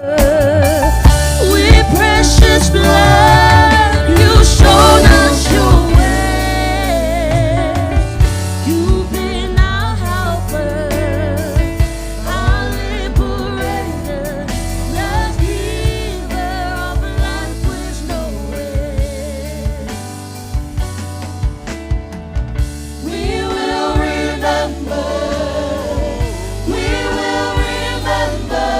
With precious blood, you showed us your way. You've been our helper, our liberator, the giver of life with no end. We will remember. We will remember.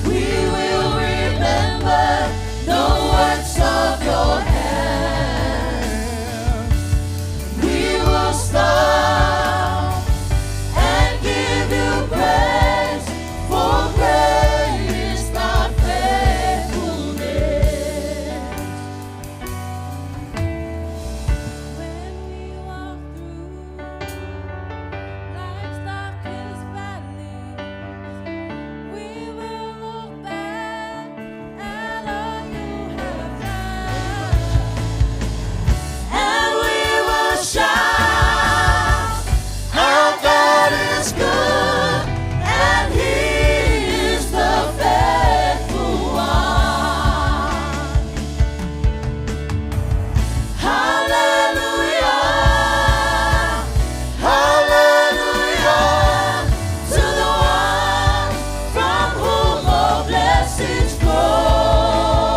We will remember the works of your hand. We will stop and give you praise, for great is thy faithfulness. When we walk through life's darkest valleys, we will look back at all you have done, and we will shout, our God is good, and He is the faithful one. Hallelujah, hallelujah, to the one from whom all blessings flow.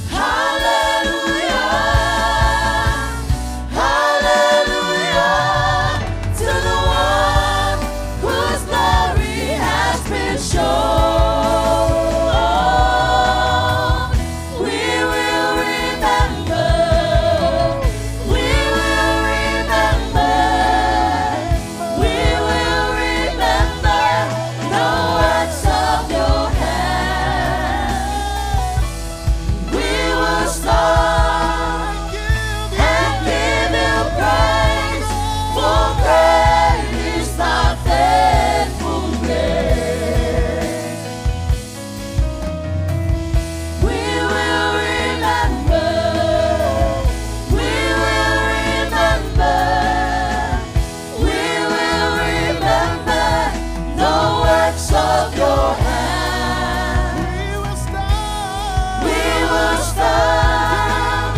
Hallelujah, hallelujah, to the one whose glory has been shown. We will remember, we will remember, we will remember the works of your hand. We will stop and give you praise, for great is thy faithfulness. We will remember, we will remember, we will remember the works of your hand. We will stop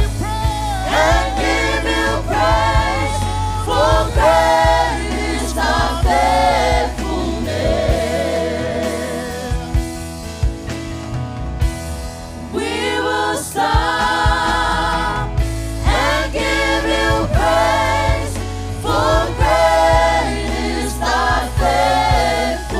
and give you praise, for great is thy faithfulness. We will stop and give you praise, for great is thy faithfulness.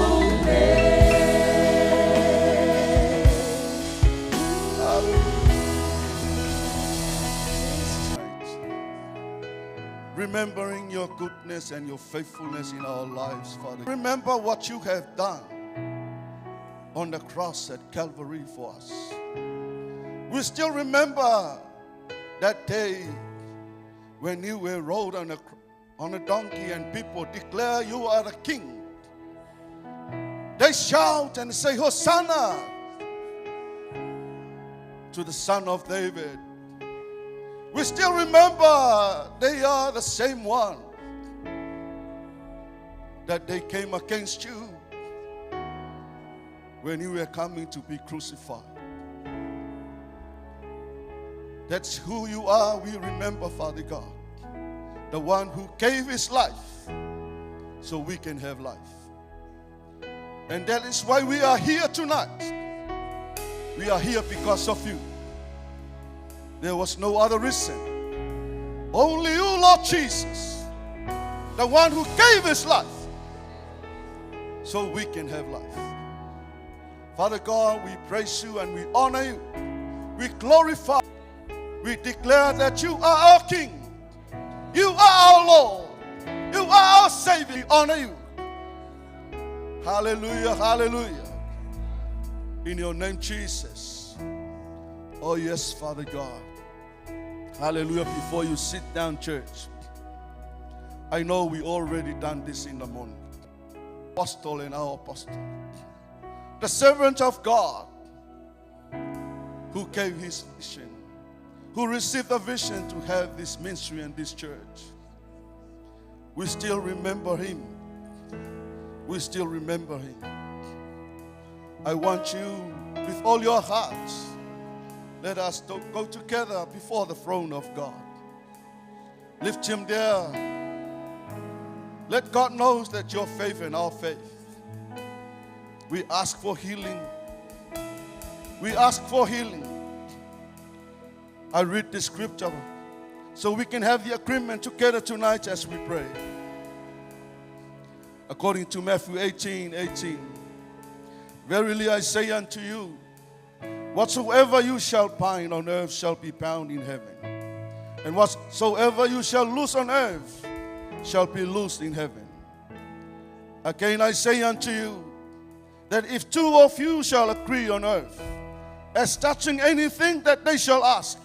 Remembering your goodness and your faithfulness in our lives, Father. Remember what you have done on the cross at Calvary for us. We still remember that day when you were rode on a donkey and people declare you are the king. They shout and say, Hosanna to the Son of David. We still remember they are the same one that they came against you when you were coming to be crucified. That's who you are. We remember, Father God, the one who gave his life so we can have life. And that is why we are here tonight. We are here because of you. There was no other reason. Only you, Lord Jesus, the one who gave his life so we can have life. Father God, we praise you and we honor you. We glorify. We declare that you are our King. You are our Lord. You are our Savior. We honor you. Hallelujah, hallelujah. In your name, Jesus. Oh yes, Father God. Hallelujah. Before you sit down, church, I know we already done this in the morning. Apostle and our apostle, the servant of God who gave his vision, who received a vision to have this ministry and this church. We still remember him. We still remember him. I want you with all your hearts. Let us go together before the throne of God. Lift him there. Let God know that your faith and our faith. We ask for healing. We ask for healing. I read the scripture so we can have the agreement together tonight as we pray. According to Matthew 18:18. Verily I say unto you, whatsoever you shall bind on earth shall be bound in heaven. And whatsoever you shall loose on earth shall be loosed in heaven. Again I say unto you, that if two of you shall agree on earth, as touching anything that they shall ask,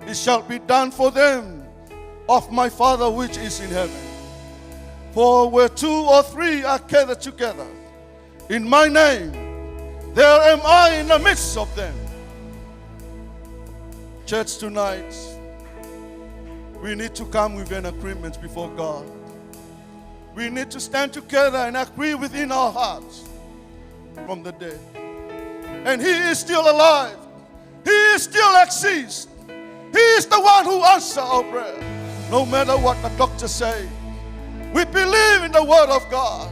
it shall be done for them of my Father which is in heaven. For where 2 or 3 are gathered together in my name, there am I in the midst of them. Church, tonight, we need to come with an agreement before God. We need to stand together and agree within our hearts from the dead. And He is still alive. He still exists. He is the one who answers our prayer. No matter what the doctors say, we believe in the Word of God.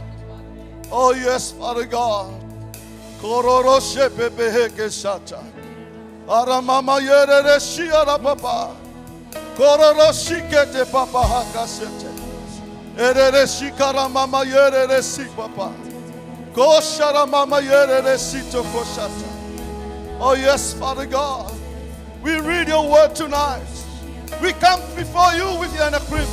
Oh yes, Father God. Kororo shepepeheke sata. Aramama yerere shiara papa. Kororo shikete papa hakasete. Erere shikara mama yerere si papa. Koshara mama yerere sito koshata. Oh yes, Father God. We read your word tonight. We come before you with an agreement.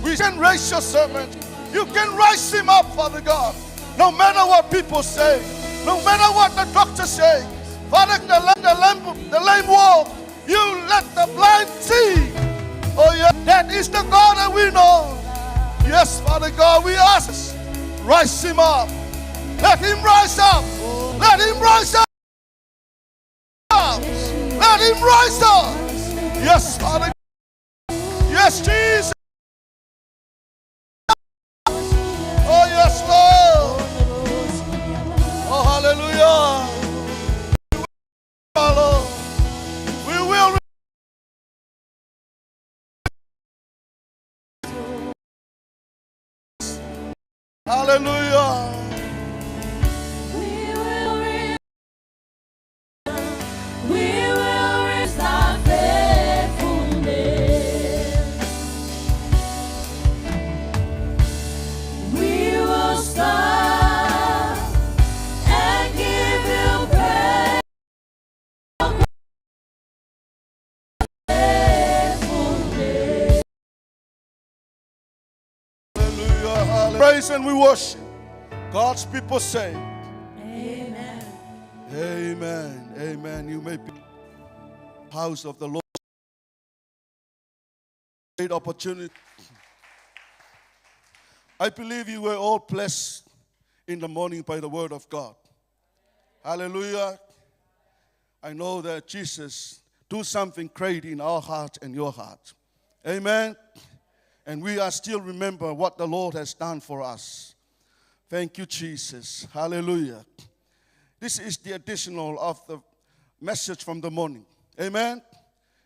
We can raise your servant. You can raise him up, Father God. No matter what people say, no matter what the doctors say. Father, the lame walk. You let the blind see. Oh yeah, that is the God that we know. Yes, Father God, we ask, rise him up. Let him rise up. Let him rise up. Let him rise up. Yes, Father. Yes, Jesus. Oh, yes, Lord. Oh, hallelujah. We will. Hallelujah. Praise and we worship. God's people say, Amen. Amen. Amen. You may be house of the Lord. Great opportunity. I believe you were all blessed in the morning by the word of God. Hallelujah. I know that Jesus do something great in our heart and your heart. Amen. And we are still remember what the Lord has done for us. Thank you, Jesus. Hallelujah. This is the additional of the message from the morning. Amen.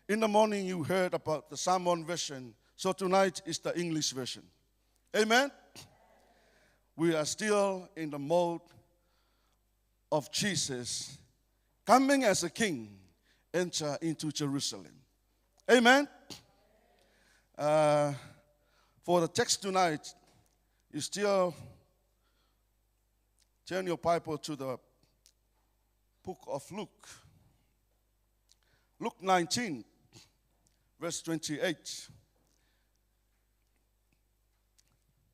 In the morning you heard about the Psalm 1 version. So tonight is the English version. Amen. We are still in the mode of Jesus coming as a king, enter into Jerusalem. Amen. For the text tonight, you still turn your Bible to the book of Luke. Luke 19, verse 28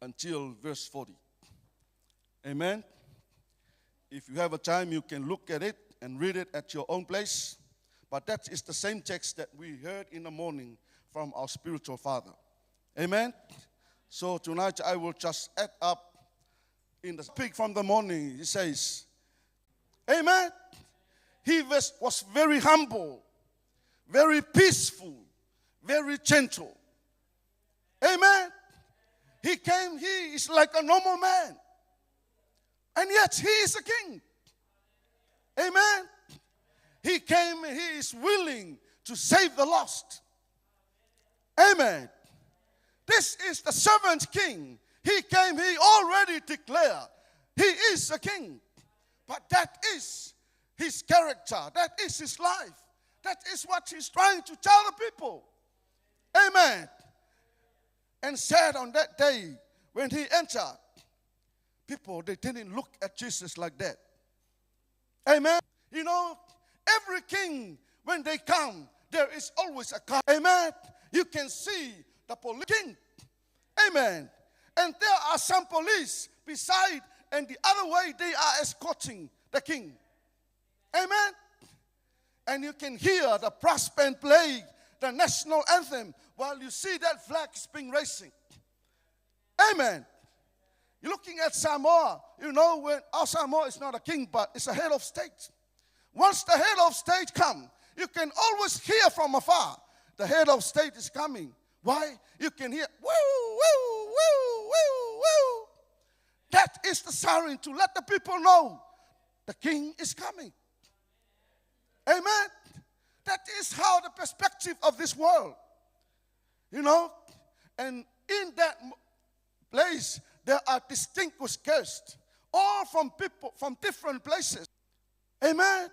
until verse 40. Amen. If you have a time, you can look at it and read it at your own place. But that is the same text that we heard in the morning from our spiritual father. Amen. So tonight I will just add up in the speak from the morning. He says, Amen. He was very humble, very peaceful, very gentle. Amen. He is like a normal man. And yet he is a king. Amen. He came and he is willing to save the lost. Amen. This is the servant king. He came, he already declared he is a king. But that is his character. That is his life. That is what he's trying to tell the people. Amen. And said on that day when he entered, people, they didn't look at Jesus like that. Amen. You know, every king, when they come, there is always a car. Amen. You can see the police king. Amen. And there are some police beside, and the other way they are escorting the king. Amen. And you can hear the brass band play the national anthem while you see that flag is being raising. Amen. You're looking at Samoa. You know, when our Samoa is not a king, but it's a head of state. Once the head of state comes, you can always hear from afar. The head of state is coming. Why? You can hear, woo, woo, woo, woo, woo. That is the siren to let the people know the king is coming. Amen. That is how the perspective of this world. You know, and in that place, there are distinguished guests, all from people from different places. Amen.